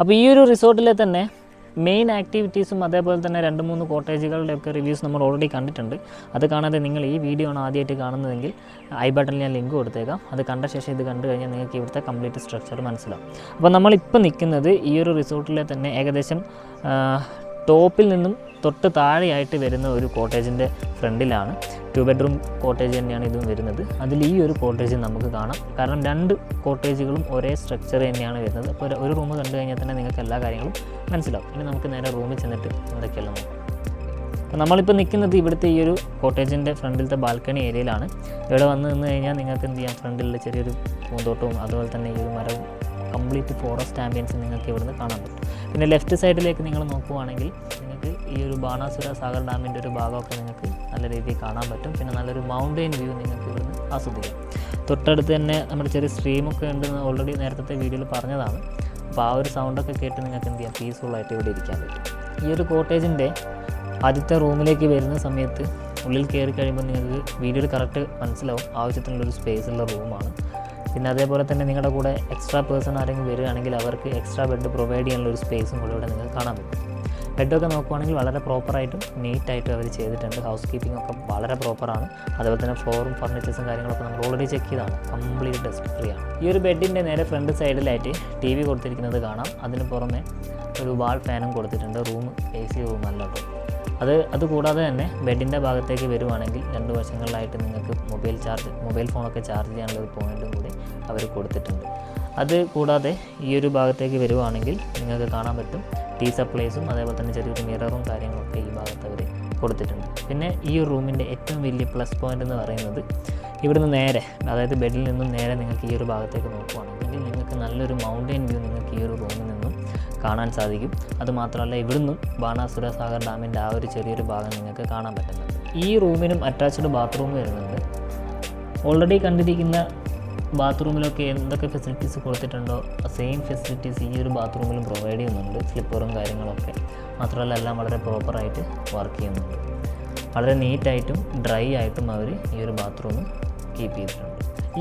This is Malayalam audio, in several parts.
അപ്പോൾ ഈ ഒരു റിസോർട്ടിലെ തന്നെ മെയിൻ ആക്ടിവിറ്റീസും അതേപോലെ തന്നെ 2-3 കോട്ടേജുകളുടെയൊക്കെ റിവ്യൂസ് നമ്മൾ ഓൾറെഡി കണ്ടിട്ടുണ്ട്. അത് കാണാതെ നിങ്ങൾ ഈ വീഡിയോ ആണ് ആദ്യമായിട്ട് കാണുന്നതെങ്കിൽ ഐ ബട്ടണിൽ ഞാൻ ലിങ്ക് കൊടുത്തേക്കാം. അത് കണ്ട ശേഷം ഇത് കണ്ടു കഴിഞ്ഞാൽ നിങ്ങൾക്ക് ഇവിടുത്തെ കംപ്ലീറ്റ് സ്ട്രക്ചർ മനസ്സിലാവും. അപ്പോൾ നമ്മളിപ്പോൾ നിൽക്കുന്നത് ഈ ഒരു റിസോർട്ടിലെ തന്നെ ഏകദേശം ടോപ്പിൽ നിന്നും തൊട്ട് താഴെയായിട്ട് വരുന്ന ഒരു കോട്ടേജിൻ്റെ ഫ്രണ്ടിലാണ്. 2 ബെഡ്റൂം കോട്ടേജ് തന്നെയാണ് ഇതും വരുന്നത്. അതിൽ ഈ ഒരു കോട്ടേജ് നമുക്ക് കാണാം. കാരണം 2 കോട്ടേജുകളും ഒരേ സ്ട്രക്ചർ തന്നെയാണ് വരുന്നത്. അപ്പോൾ ഒരു റൂം കണ്ടു കഴിഞ്ഞാൽ തന്നെ നിങ്ങൾക്ക് എല്ലാ കാര്യങ്ങളും മനസ്സിലാവും. ഇനി നമുക്ക് നേരെ റൂമിൽ ചെന്നിട്ട് എന്തൊക്കെയല്ല നോക്കാം. അപ്പോൾ നമ്മളിപ്പോൾ നിൽക്കുന്നത് ഇവിടുത്തെ ഈ ഒരു കോട്ടേജിൻ്റെ ഫ്രണ്ടിലത്തെ ബാൽക്കണി ഏരിയയിലാണ്. ഇവിടെ വന്ന് നിന്ന് കഴിഞ്ഞാൽ നിങ്ങൾക്ക് എന്ത് ചെയ്യാം, ഫ്രണ്ടിലുള്ള ചെറിയൊരു പൂന്തോട്ടവും അതുപോലെ തന്നെ ഈ ഒരു മരവും കംപ്ലീറ്റ് ഫോറസ്റ്റ് ആംബിയൻസ് നിങ്ങൾക്ക് ഇവിടുന്ന് കാണാൻ പറ്റും. പിന്നെ ലെഫ്റ്റ് സൈഡിലേക്ക് നിങ്ങൾ നോക്കുവാണെങ്കിൽ നിങ്ങൾക്ക് ഈ ഒരു ബാണാസുര സാഗർ ഡാമിൻ്റെ ഒരു ഭാഗമൊക്കെ നിങ്ങൾക്ക് നല്ല രീതിയിൽ കാണാൻ പറ്റും. പിന്നെ നല്ലൊരു മൗണ്ടെയിൻ വ്യൂ നിങ്ങൾക്ക് ഇവിടുന്ന് ആസ്വദിക്കാം. തൊട്ടടുത്ത് തന്നെ നമ്മുടെ ചെറിയ സ്ട്രീമൊക്കെ ഉണ്ടെന്ന് ഓൾറെഡി നേരത്തെ വീഡിയോയിൽ പറഞ്ഞതാണ്. അപ്പോൾ ആ ഒരു സൗണ്ടൊക്കെ കേട്ട് നിങ്ങൾക്ക് എന്ത് ചെയ്യാം, പീസ്ഫുള്ളായിട്ട് ഇവിടെ ഇരിക്കാൻ പറ്റും. ഈ ഒരു കോട്ടേജിൻ്റെ ആദ്യത്തെ റൂമിലേക്ക് വരുന്ന സമയത്ത് ഉള്ളിൽ കയറി കഴിയുമ്പോൾ നിങ്ങൾക്ക് വീഡിയോയിൽ കറക്റ്റ് മനസ്സിലാവും ആവശ്യത്തിനുള്ളൊരു സ്പേസുള്ള റൂമാണ്. പിന്നെ അതേപോലെ തന്നെ നിങ്ങളുടെ കൂടെ എക്സ്ട്രാ പേഴ്സൺ ആരെങ്കിലും വരികയാണെങ്കിൽ അവർക്ക് എക്സ്ട്രാ ബെഡ് പ്രൊവൈഡ് ചെയ്യാനുള്ള ഒരു സ്പേസും കൂടെ ഇവിടെ നിങ്ങൾക്ക് കാണാൻ പറ്റും. ബെഡൊക്കെ നോക്കുവാണെങ്കിൽ വളരെ പ്രോപ്പറായിട്ടും നീറ്റായിട്ടും അവർ ചെയ്തിട്ടുണ്ട്. ഹൗസ് കീപ്പിംഗ് ഒക്കെ വളരെ പ്രോപ്പറാണ്. അതുപോലെ തന്നെ ഫ്ലോറും ഫർണിച്ചേഴ്സും കാര്യങ്ങളൊക്കെ നമ്മൾ ഓൾറെഡി ചെക്ക് ചെയ്താണ്. കംപ്ലീറ്റ് ഡസ്റ്റ് ഫ്രീ ആണ്. ഈ ഒരു ബെഡിൻ്റെ നേരെ ഫ്രണ്ട് സൈഡിലായിട്ട് TV കൊടുത്തിരിക്കുന്നത് കാണാം. അതിന് പുറമെ ഒരു വാൾ ഫാനും കൊടുത്തിട്ടുണ്ട്. റൂം AC റൂമല്ല കേട്ടോ. അതുകൂടാതെ തന്നെ ബെഡിൻ്റെ ഭാഗത്തേക്ക് വരുവാണെങ്കിൽ 2 വശങ്ങളിലായിട്ട് നിങ്ങൾക്ക് മൊബൈൽ ഫോണൊക്കെ ചാർജ് ചെയ്യാനുള്ള ഒരു പോയിൻറ്റും കൂടി അവർ കൊടുത്തിട്ടുണ്ട്. അത് കൂടാതെ ഈ ഒരു ഭാഗത്തേക്ക് വരുവാണെങ്കിൽ നിങ്ങൾക്ക് കാണാൻ പറ്റും ടീ സപ്ലൈസും അതേപോലെ തന്നെ ചെറിയൊരു മിററും കാര്യങ്ങളൊക്കെ ഈ ഭാഗത്ത് അവർ കൊടുത്തിട്ടുണ്ട്. പിന്നെ ഈ ഒരു റൂമിൻ്റെ ഏറ്റവും വലിയ പ്ലസ് പോയിൻ്റ് എന്ന് പറയുന്നത് ഇവിടുന്ന് നേരെ, അതായത് ബെഡിൽ നിന്നും നേരെ നിങ്ങൾക്ക് ഈ ഒരു ഭാഗത്തേക്ക് നോക്കുവാണെങ്കിൽ നിങ്ങൾക്ക് നല്ലൊരു മൗണ്ടെയിൻ വ്യൂ നിങ്ങൾക്ക് ഈ ഒരു റൂമിൽ നിന്നും കാണാൻ സാധിക്കും. അതുമാത്രമല്ല ഇവിടുന്നും ബാണാസുര സാഗർ ഡാമിൻ്റെ ആ ഒരു ചെറിയൊരു ഭാഗം നിങ്ങൾക്ക് കാണാൻ പറ്റുന്നുണ്ട്. ഈ റൂമിനും അറ്റാച്ച്ഡ് ബാത്റൂം വരുന്നുണ്ട്. ഓൾറെഡി കണ്ടിരിക്കുന്ന ബാത്റൂമിലൊക്കെ എന്തൊക്കെ ഫെസിലിറ്റീസ് കൊടുത്തിട്ടുണ്ടോ സെയിം ഫെസിലിറ്റീസ് ഈ ഒരു ബാത്റൂമിലും പ്രൊവൈഡ് ചെയ്യുന്നുണ്ട്. സ്ലിപ്പറും കാര്യങ്ങളൊക്കെ മാത്രമല്ല എല്ലാം വളരെ പ്രോപ്പറായിട്ട് വർക്ക് ചെയ്യുന്നുണ്ട്. വളരെ നീറ്റായിട്ടും ഡ്രൈ ആയിട്ടും അവർ ഈ ഒരു ബാത്റൂം കീപ്പ് ചെയ്തിട്ടുണ്ട്.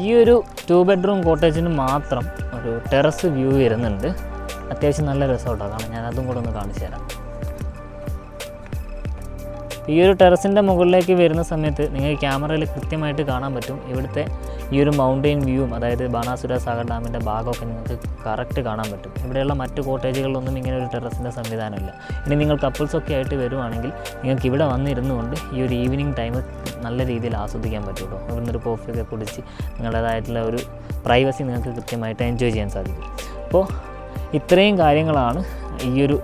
ഈ ഒരു 2 ബെഡ്റൂം കോട്ടേജിന് മാത്രം ഒരു ടെറസ് വ്യൂ വരുന്നുണ്ട്. അത്യാവശ്യം നല്ല രസമായിട്ടാണ് കാണാൻ. ഞാൻ അതും കൂടെ ഒന്ന് കാണിച്ചു തരാം. ഈ ഒരു ടെറസിൻ്റെ മുകളിലേക്ക് വരുന്ന സമയത്ത് നിങ്ങൾക്ക് ക്യാമറയിൽ കൃത്യമായിട്ട് കാണാൻ പറ്റും ഇവിടുത്തെ ഈ ഒരു മൗണ്ടെയിൻ വ്യൂവും അതായത് ബാണാസുര സാഗർ ഡാമിൻ്റെ ഭാഗമൊക്കെ നിങ്ങൾക്ക് കറക്റ്റ് കാണാൻ പറ്റും. ഇവിടെയുള്ള മറ്റ് കോട്ടേജുകളിലൊന്നും ഇങ്ങനെ ഒരു ടെറസിൻ്റെ സംവിധാനമില്ല. ഇനി നിങ്ങൾ കപ്പിൾസൊക്കെ ആയിട്ട് വരുവാണെങ്കിൽ നിങ്ങൾക്ക് ഇവിടെ വന്നിരുന്നുകൊണ്ട് ഈ ഒരു ഈവനിങ് ടൈം നല്ല രീതിയിൽ ആസ്വദിക്കാൻ പറ്റുമല്ലോ. ഇവിടുന്ന് ഒരു കോഫിയൊക്കെ കുടിച്ച് നിങ്ങളുടേതായിട്ടുള്ള ഒരു പ്രൈവസി നിങ്ങൾക്ക് കൃത്യമായിട്ട് എൻജോയ് ചെയ്യാൻ സാധിക്കും. അപ്പോൾ ഇത്രയും കാര്യങ്ങളാണ് ഈ ഒരു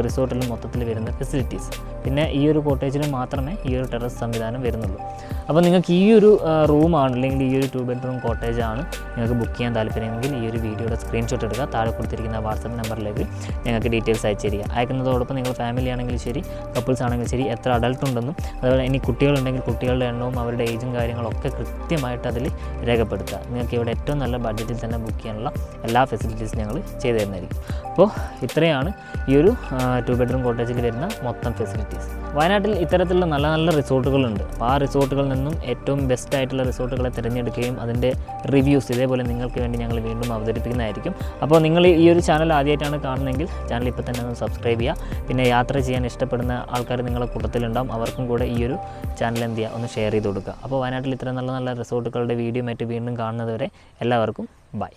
റിസോർട്ടിൽ മൊത്തത്തിൽ വരുന്ന ഫെസിലിറ്റീസ്. പിന്നെ ഈ ഒരു കോട്ടേജിൽ മാത്രമേ ഈ ഒരു ടെറസ് സംവിധാനം വരുന്നുള്ളൂ. അപ്പോൾ നിങ്ങൾക്ക് ഈ ഒരു റൂമാണ് അല്ലെങ്കിൽ ഈ ഒരു 2 ബെഡ്റൂം കോട്ടേജാണ് നിങ്ങൾക്ക് ബുക്ക് ചെയ്യാൻ താല്പര്യമെങ്കിൽ ഈ ഒരു വീഡിയോയുടെ സ്ക്രീൻഷോട്ട് എടുക്കുക. താഴെ കൊടുത്തിരിക്കുന്ന വാട്സപ്പ് നമ്പറിലേക്ക് ഞങ്ങൾക്ക് ഡീറ്റെയിൽസ് അയച്ചു തരിക. അയക്കുന്നതോടൊപ്പം നിങ്ങൾ ഫാമിലി ആണെങ്കിലും ശരി കപ്പിൾസ് ആണെങ്കിലും ശരി എത്ര അഡൾട്ട് ഉണ്ടെന്നും അതുപോലെ ഇനി കുട്ടികളുണ്ടെങ്കിൽ കുട്ടികളുടെ എണ്ണവും അവരുടെ ഏജും കാര്യങ്ങളൊക്കെ കൃത്യമായിട്ട് അതിൽ രേഖപ്പെടുത്തുക. നിങ്ങൾക്ക് ഇവിടെ ഏറ്റവും നല്ല ബഡ്ജറ്റിൽ തന്നെ ബുക്ക് ചെയ്യാനുള്ള എല്ലാ ഫെസിലിറ്റീസും ഞങ്ങൾ ചെയ്തു തരുന്നതായിരിക്കും. അപ്പോൾ ഇത്രയാണ് ഈ ഒരു 2 ബെഡ്റൂം കോട്ടേജിൽ വരുന്ന മൊത്തം ഫെസിലിറ്റീസ്. വയനാട്ടിൽ ഇത്തരത്തിലുള്ള നല്ല നല്ല റിസോർട്ടുകളുണ്ട്. അപ്പോൾ ആ റിസോർട്ടുകളിൽ നിന്നും ഏറ്റവും ബെസ്റ്റ് ആയിട്ടുള്ള റിസോർട്ടുകളെ തിരഞ്ഞെടുക്കുകയും അതിൻ്റെ റിവ്യൂസ് ഇതേപോലെ നിങ്ങൾക്ക് വേണ്ടി ഞങ്ങൾ വീണ്ടും അവതരിപ്പിക്കുന്നതായിരിക്കും. അപ്പോൾ നിങ്ങൾ ഈ ഒരു ചാനൽ ആദ്യമായിട്ടാണ് കാണുന്നതെങ്കിൽ ചാനൽ ഇപ്പോൾ തന്നെ ഒന്ന് സബ്സ്ക്രൈബ് ചെയ്യുക. പിന്നെ യാത്ര ചെയ്യാൻ ഇഷ്ടപ്പെടുന്ന ആൾക്കാർ നിങ്ങളുടെ കൂട്ടത്തിലുണ്ടാവും. അവർക്കും കൂടെ ഈ ഒരു ചാനൽ എന്ത് ചെയ്യുക, ഒന്ന് ഷെയർ ചെയ്ത് കൊടുക്കുക. അപ്പോൾ വയനാട്ടിൽ ഇത്ര നല്ല നല്ല റിസോർട്ടുകളുടെ വീഡിയോ ആയിട്ട് വീണ്ടും കാണുന്നതുവരെ എല്ലാവർക്കും ബൈ.